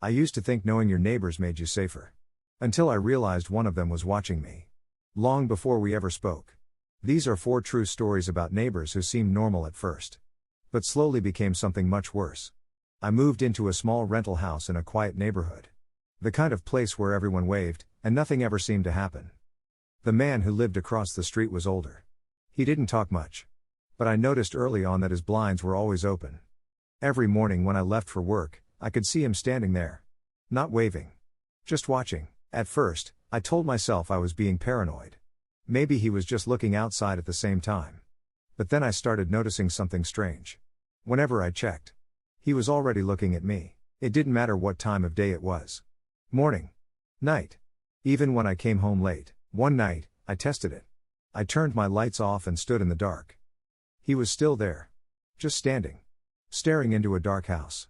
I used to think knowing your neighbors made you safer. Until I realized one of them was watching me. Long before we ever spoke. These are 4 true stories about neighbors who seemed normal at first. But slowly became something much worse. I moved into a small rental house in a quiet neighborhood. The kind of place where everyone waved, and nothing ever seemed to happen. The man who lived across the street was older. He didn't talk much. But I noticed early on that his blinds were always open. Every morning when I left for work, I could see him standing there. Not waving. Just watching. At first, I told myself I was being paranoid. Maybe he was just looking outside at the same time. But then I started noticing something strange. Whenever I checked, he was already looking at me. It didn't matter what time of day it was. Morning. Night. Even when I came home late. One night, I tested it. I turned my lights off and stood in the dark. He was still there. Just standing. Staring into a dark house.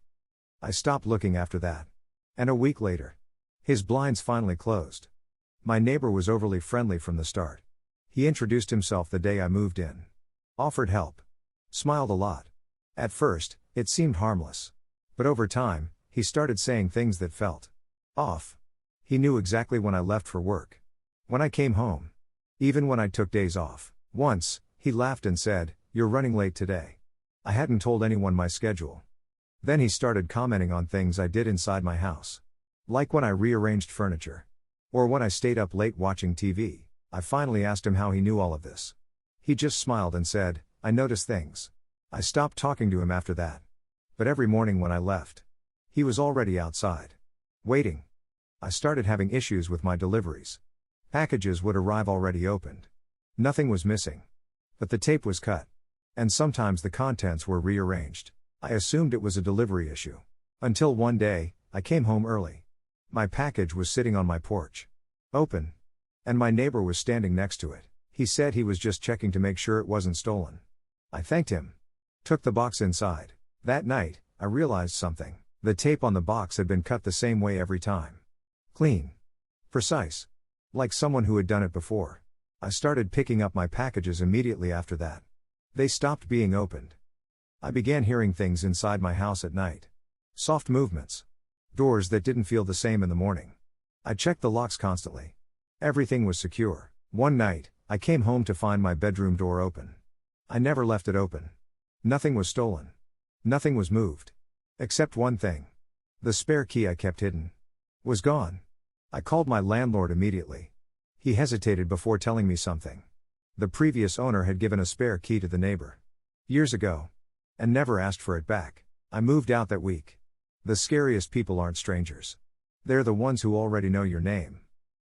I stopped looking after that. And a week later, his blinds finally closed. My neighbor was overly friendly from the start. He introduced himself the day I moved in. Offered help. Smiled a lot. At first, it seemed harmless. But over time, he started saying things that felt off. He knew exactly when I left for work. When I came home. Even when I took days off. Once, he laughed and said, "You're running late today." I hadn't told anyone my schedule. Then he started commenting on things I did inside my house. Like when I rearranged furniture. Or when I stayed up late watching TV. I finally asked him how he knew all of this. He just smiled and said, "I notice things." I stopped talking to him after that. But every morning when I left, he was already outside. Waiting. I started having issues with my deliveries. Packages would arrive already opened. Nothing was missing. But the tape was cut. And sometimes the contents were rearranged. I assumed it was a delivery issue. Until one day, I came home early. My package was sitting on my porch. Open. And my neighbor was standing next to it. He said he was just checking to make sure it wasn't stolen. I thanked him. Took the box inside. That night, I realized something. The tape on the box had been cut the same way every time. Clean. Precise. Like someone who had done it before. I started picking up my packages immediately after that. They stopped being opened. I began hearing things inside my house at night. Soft movements. Doors that didn't feel the same in the morning. I checked the locks constantly. Everything was secure. One night, I came home to find my bedroom door open. I never left it open. Nothing was stolen. Nothing was moved. Except one thing. The spare key I kept hidden was gone. I called my landlord immediately. He hesitated before telling me something. The previous owner had given a spare key to the neighbor. Years ago. And never asked for it back. I moved out that week. The scariest people aren't strangers. They're the ones who already know your name.